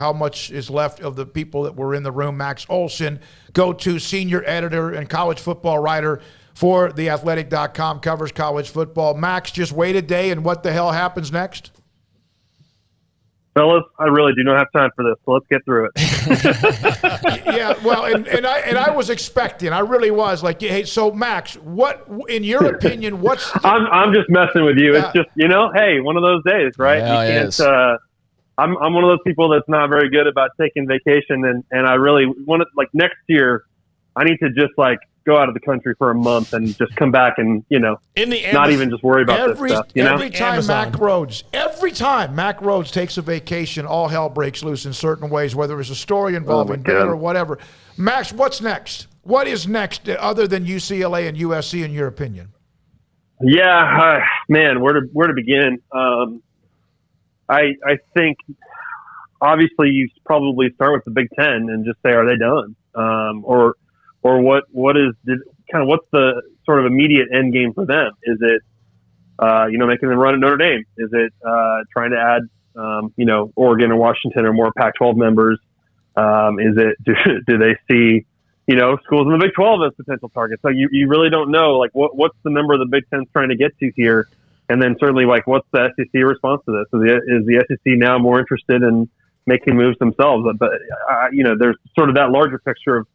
how much is left of the people that were in the room. Max Olson, go-to senior editor and college football writer for theathletic.com, covers college football. Max, just wait a day, and what the hell happens next? Fellas, I really do not have time for this, so let's get through it. Yeah, well, and I was expecting, I really was like, hey, so Max, what, in your opinion, what's? I'm just messing with you. It's just, hey, one of those days, right? Yeah, you can't. I'm one of those people that's not very good about taking vacation, and I really want to, like, next year, I need to just go out of the country for a month and just come back and, not even just worry about this stuff. Every time Mac Rhodes takes a vacation, all hell breaks loose in certain ways, whether it's a story involving Bill or whatever. Max, what's next? What is next other than UCLA and USC in your opinion? Yeah, man, where to begin? I think obviously you probably start with the Big Ten and just say, are they done? Or what's the sort of immediate end game for them? Is it, making them run at Notre Dame? Is it trying to add, Oregon and Washington or more Pac-12 members? Is it, do they see, schools in the Big 12 as potential targets? So you really don't know, what's the number the Big Ten's trying to get to here? And then certainly, what's the SEC response to this? Is the SEC now more interested in making moves themselves? But, there's sort of that larger picture of,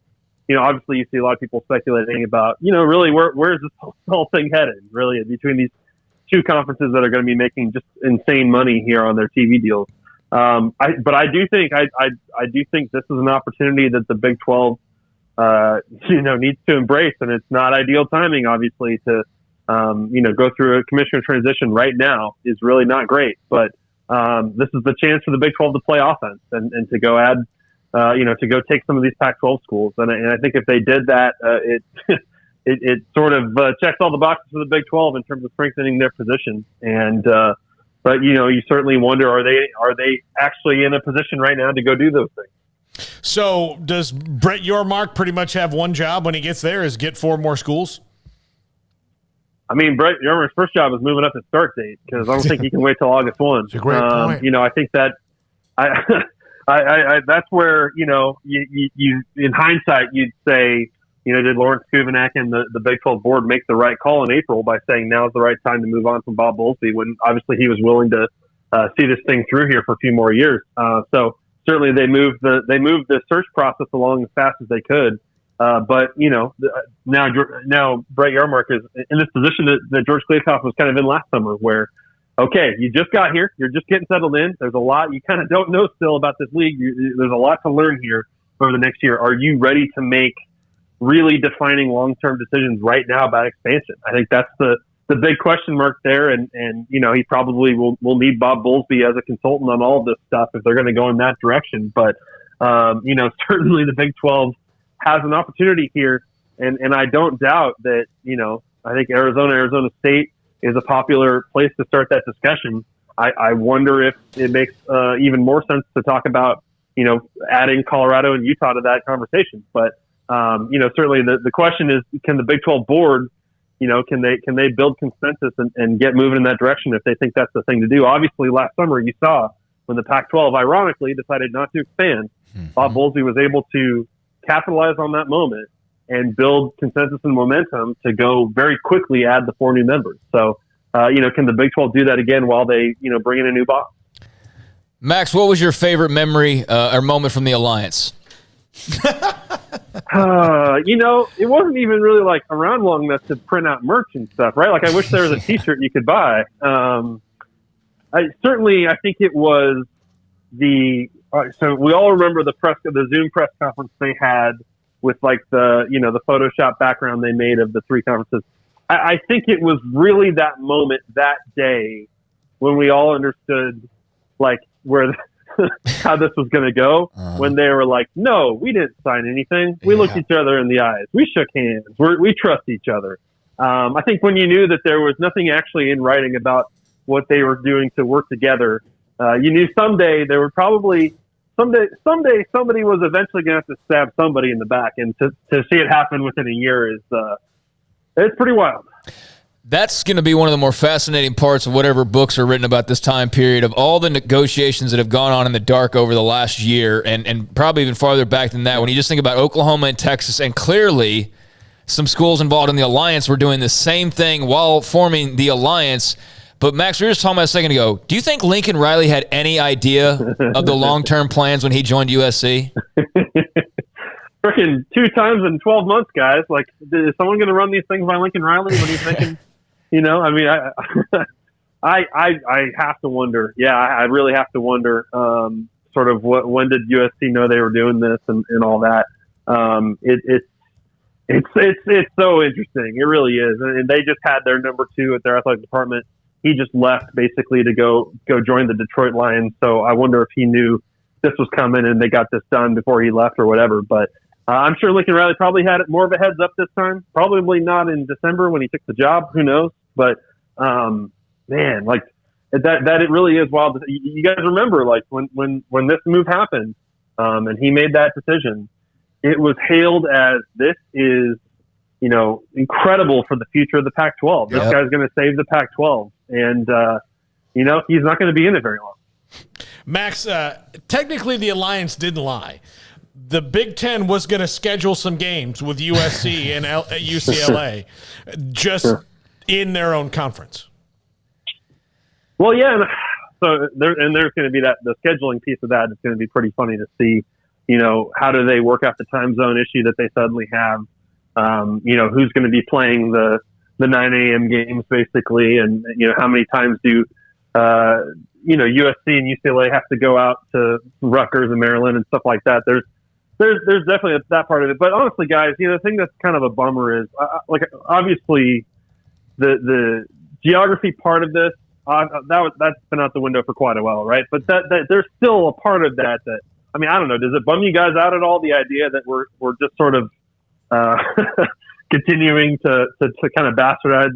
obviously you see a lot of people speculating about, really where is this whole thing headed, really, between these two conferences that are going to be making just insane money here on their TV deals. But I do think this is an opportunity that the Big 12, needs to embrace, and it's not ideal timing, obviously, to go through a commissioner transition right now is really not great. But this is the chance for the Big 12 to play offense and to go add. To go take some of these Pac-12 schools. And I think if they did that, it sort of checks all the boxes for the Big 12 in terms of strengthening their position. And, but you certainly wonder, are they actually in a position right now to go do those things? So does Brett Yormark pretty much have one job when he gets there, is get 4 more schools? I mean, Brett Yormark's first job is moving up his start date, because I don't think he can wait till August 1. It's a great point. I think that I that's where, you in hindsight, you'd say, did Lawrence Kubinak and the Big 12 board make the right call in April by saying now's the right time to move on from Bob Bowlesby, when obviously he was willing to see this thing through here for a few more years. So certainly they moved the search process along as fast as they could. But now Brett Yormark is in this position that George Kliavkoff was kind of in last summer, where, okay, you just got here. You're just getting settled in. There's a lot you kind of don't know still about this league. There's a lot to learn here over the next year. Are you ready to make really defining long-term decisions right now about expansion? I think that's the big question mark there. And he probably will need Bob Bowlesby as a consultant on all of this stuff if they're going to go in that direction. But, certainly the Big 12 has an opportunity here. And I don't doubt that, I think Arizona State is a popular place to start that discussion. I wonder if it makes even more sense to talk about, adding Colorado and Utah to that conversation. But, certainly the question is, can the Big 12 board, can they build consensus and get moving in that direction if they think that's the thing to do? Obviously, last summer you saw when the Pac-12 ironically decided not to expand, Bob Bowlesby was able to capitalize on that moment and build consensus and momentum to go very quickly add the 4 new members. So, can the Big 12 do that again while they, bring in a new boss? Max, what was your favorite memory or moment from the Alliance? It wasn't even really around long enough to print out merch and stuff, right? I wish there was a T-shirt you could buy. I think it was so we all remember the Zoom press conference they had with the Photoshop background they made of the 3 conferences. I think it was really that moment, that day, when we all understood where how this was going to go. When they were like, no, we didn't sign anything. We looked each other in the eyes. We shook hands. We trust each other. I think when you knew that there was nothing actually in writing about what they were doing to work together, you knew someday there were probably someday somebody was eventually going to have to stab somebody in the back, and to see it happen within a year is it's pretty wild. That's going to be one of the more fascinating parts of whatever books are written about this time period, of all the negotiations that have gone on in the dark over the last year, and probably even farther back than that. When you just think about Oklahoma and Texas, and clearly some schools involved in the alliance were doing the same thing while forming the alliance. But Max, we were just talking about a second ago. Do you think Lincoln Riley had any idea of the long-term plans when he joined USC? Freaking 2 times in 12 months, guys. Like, is someone going to run these things by Lincoln Riley when he's making, I mean, I have to wonder. Yeah, I really have to wonder, sort of when did USC know they were doing this and all that. It's so interesting. It really is. And they just had their number 2 at their athletic department. He just left basically to go join the Detroit Lions. So I wonder if he knew this was coming and they got this done before he left or whatever. But I'm sure Lincoln Riley probably had more of a heads up this time. Probably not in December when he took the job. Who knows? But man, like that it really is wild. You guys remember, like when this move happened and he made that decision, it was hailed as, this is incredible for the future of the Pac-12. This guy's going to save the Pac-12, and he's not going to be in it very long. Max, technically the alliance didn't lie. The Big Ten was going to schedule some games with USC and UCLA just in their own conference. Well, yeah. So there's going to be the scheduling piece of that. It's going to be pretty funny to see, how do they work out the time zone issue that they suddenly have? Who's going to be playing the 9 a.m. games basically, and how many times do USC and UCLA have to go out to Rutgers and Maryland and stuff like that. There's definitely that part of it. But honestly, guys, the thing that's kind of a bummer is obviously the geography part of this that's been out the window for quite a while, right? But that there's still a part of that I mean, I don't know. Does it bum you guys out at all, the idea that we're just sort of continuing to kind of bastardize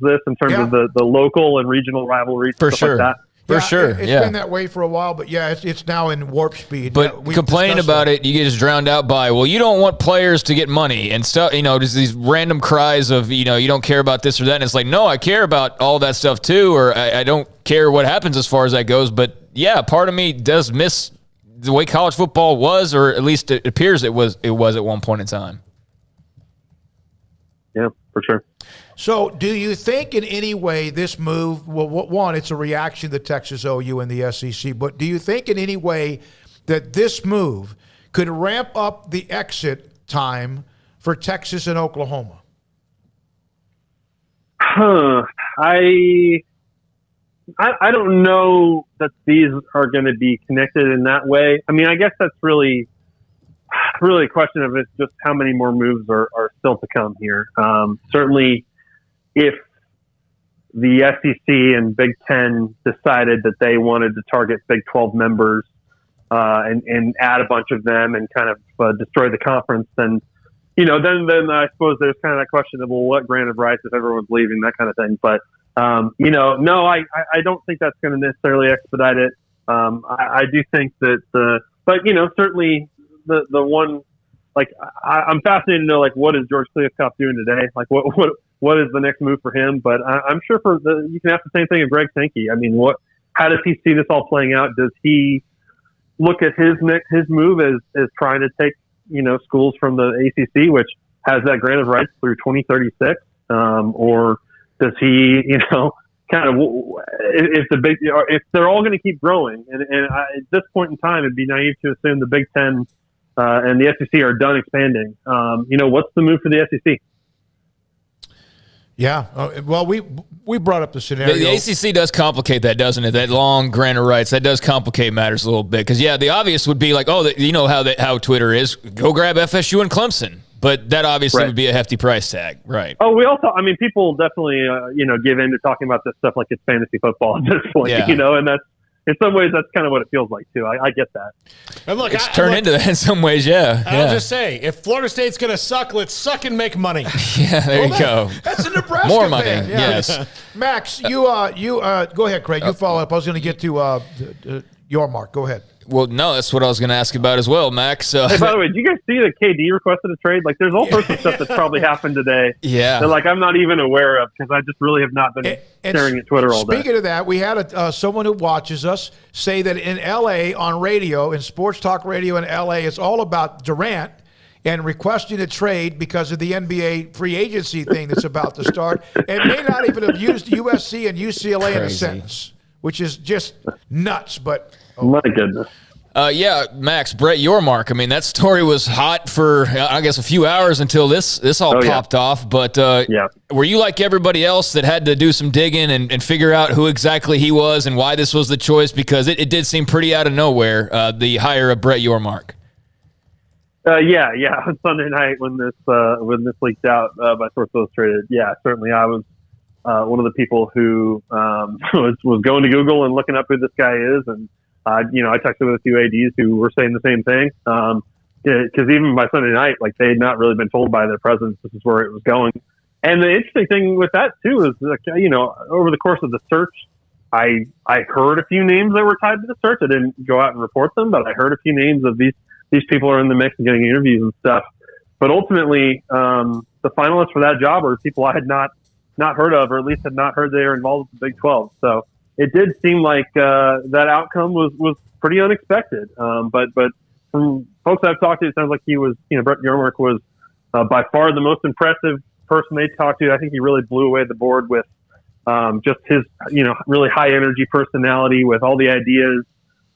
this in terms of the local and regional rivalries? For stuff sure. like that? For sure. It's been that way for a while, but it's now in warp speed. But complaining about it, you get just drowned out by, well, you don't want players to get money and stuff, just these random cries of, you don't care about this or that. And it's like, no, I care about all that stuff too, or I don't care what happens as far as that goes. But yeah, part of me does miss the way college football was, or at least it appears it was at one point in time. Yeah, for sure. So do you think in any way this move, well, one, it's a reaction to Texas OU and the SEC, but do you think in any way that this move could ramp up the exit time for Texas and Oklahoma? I don't know that these are going to be connected in that way. I mean, I guess that's really a question of it's just how many more moves are still to come here. Certainly, if the SEC and Big Ten decided that they wanted to target Big 12 members and add a bunch of them and kind of destroy the conference, then then I suppose there's kind of that question of, well, what grant of rights if everyone's leaving, that kind of thing. But no, I don't think that's going to necessarily expedite it. I do think that but certainly the one, like, I'm fascinated to know, like, what is George Kliavkoff doing today? Like, what is the next move for him? But I'm sure you can ask the same thing of Greg Sankey. I mean, how does he see this all playing out? Does he look at his move as trying to take, schools from the ACC, which has that grant of rights through 2036? Or does he, kind of, if they're all going to keep growing, and at this point in time, it'd be naive to assume the Big Ten and the SEC are done expanding. What's the move for the SEC? Yeah. Well, we brought up the scenario. The ACC does complicate that, doesn't it? That long grant of rights, that does complicate matters a little bit. Because, the obvious would be like, how Twitter is. Go grab FSU and Clemson. But that obviously would be a hefty price tag. Right. Oh, people definitely, give in to talking about this stuff like it's fantasy football at this point, and that's, in some ways, that's kind of what it feels like, too. I get that. And look, it's turned into that in some ways, yeah. I'll just say, if Florida State's going to suck, let's suck and make money. Yeah, there you go. That's a Nebraska More money, fan. Yeah. yes. Max, you go ahead, Craig. You follow up. I was going to get to Yormark. Go ahead. Well, no, that's what I was going to ask about as well, Max. Hey, by the way, did you guys see that KD requested a trade? Like, there's all sorts of stuff that's probably happened today. Yeah. That, like, I'm not even aware of because I just really have not been staring at Twitter all day. Speaking of that, we had someone who watches us say that in L.A. on radio, in sports talk radio in L.A., it's all about Durant and requesting a trade because of the NBA free agency thing that's about to start, and may not even have used USC and UCLA in a sentence, which is just nuts. But my goodness. Yeah, Max, Brett Yormark. I mean, that story was hot for, I guess, a few hours until this all popped off. But were you like everybody else that had to do some digging and figure out who exactly he was and why this was the choice? Because it did seem pretty out of nowhere, the hire of Brett Yormark. Yeah. On Sunday night when this leaked out by Sports Illustrated, certainly I was one of the people who was going to Google and looking up who this guy is, and I texted with a few ADs who were saying the same thing. Because even by Sunday night, like, they had not really been told by their presidents this is where it was going. And the interesting thing with that too is, over the course of the search, I heard a few names that were tied to the search. I didn't go out and report them, but I heard a few names of these people are in the mix and getting interviews and stuff. But ultimately, the finalists for that job are people I had not heard of, or at least had not heard they were involved with the Big 12. So it did seem like that outcome was pretty unexpected. But from folks I've talked to, it sounds like he was, Brett Yormark was by far the most impressive person they talked to. I think he really blew away the board with just his, really high energy personality, with all the ideas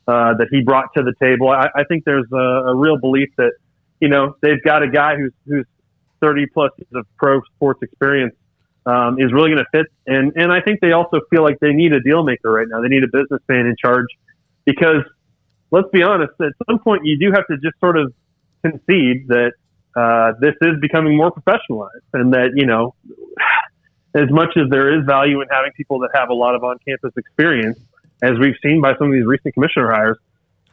that he brought to the table. I think there's a real belief that, they've got a guy who's 30 plus years of pro sports experience is really going to fit. And I think they also feel like they need a deal maker right now. They need a businessman in charge, because let's be honest, at some point you do have to just sort of concede that this is becoming more professionalized, and that, as much as there is value in having people that have a lot of on-campus experience, as we've seen by some of these recent commissioner hires,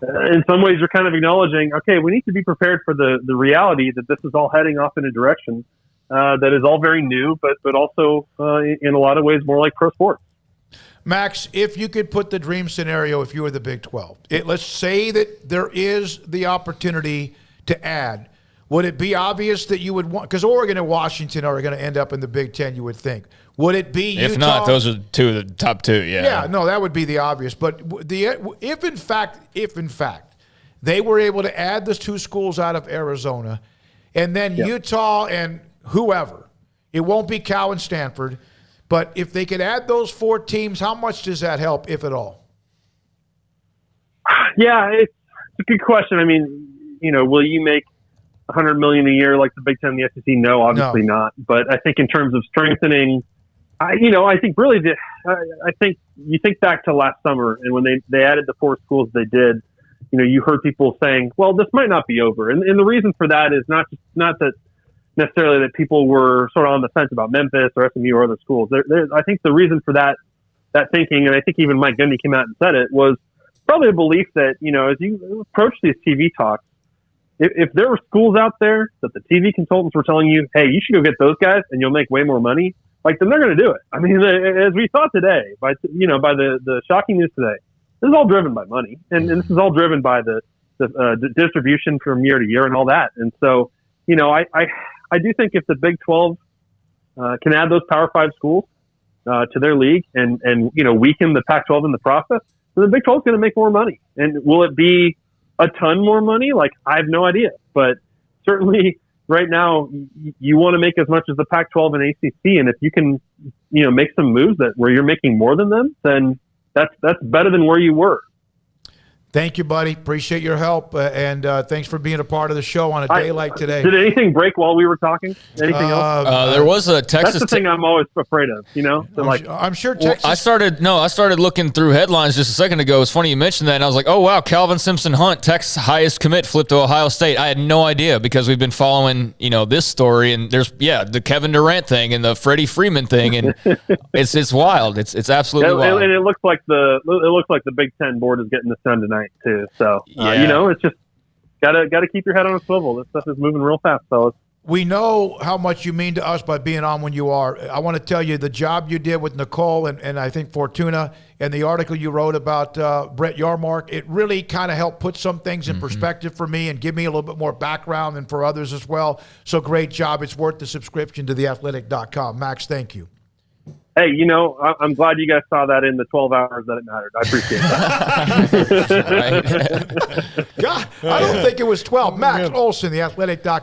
in some ways you're kind of acknowledging, okay, we need to be prepared for the reality that this is all heading off in a direction that is all very new, but also in a lot of ways more like pro sports. Max, if you could put the dream scenario, if you were the Big 12, let's say that there is the opportunity to add, would it be obvious that you would want, because Oregon and Washington are going to end up in the Big 10, you would think. Would it be Utah? If not, those are two of the top two, yeah. Yeah, no, that would be the obvious. But if in fact they were able to add the two schools out of Arizona, and then Utah and whoever, it won't be Cal and Stanford, but if they could add those four teams, how much does that help, if at all? Yeah, it's a good question. I mean, will you make $100 million a year like the Big Ten and the SEC? No, obviously not. But I think in terms of strengthening, I think really I think you think back to last summer, and when they added the four schools they did, you heard people saying, well, this might not be over. And the reason for that is not that necessarily that people were sort of on the fence about Memphis or SMU or other schools. I think the reason for that thinking, and I think even Mike Gundy came out and said it, was probably a belief that, as you approach these TV talks, if there were schools out there that the TV consultants were telling you, hey, you should go get those guys and you'll make way more money, then they're going to do it. I mean, as we saw today, by the shocking news today, this is all driven by money, and this is all driven by the distribution from year to year and all that. And so, I do think if the Big 12 can add those Power 5 schools to their league and weaken the Pac-12 in the process, then the Big 12 is going to make more money. And will it be a ton more money? I have no idea. But certainly right now, you want to make as much as the Pac-12 and ACC. And if you can, make some moves where you're making more than them, then that's better than where you were. Thank you, buddy. Appreciate your help, and thanks for being a part of the show on a day like today. Did anything break while we were talking? Anything else? There was a Texas. That's the thing I'm always afraid of. I'm sure Texas. I started looking through headlines just a second ago. It's funny you mentioned that, and I was like, oh wow, Calvin Simpson Hunt, Texas highest commit, flipped to Ohio State. I had no idea, because we've been following this story, and there's the Kevin Durant thing and the Freddie Freeman thing, and it's wild. It's absolutely wild. And it looks like the Big Ten board is getting this done tonight too. So it's just gotta keep your head on a swivel. This stuff is moving real fast, fellas. We know how much you mean to us by being on when you are. I want to tell you the job you did with Nicole and I think Fortuna and the article you wrote about Brett Yormark, it really kind of helped put some things in perspective for me and give me a little bit more background and for others as well. So great job. It's worth the subscription to theathletic.com. Max, thank you. Hey, I'm glad you guys saw that in the 12 hours that it mattered. I appreciate that. God, I don't think it was 12. Max Olson, theathletic.com.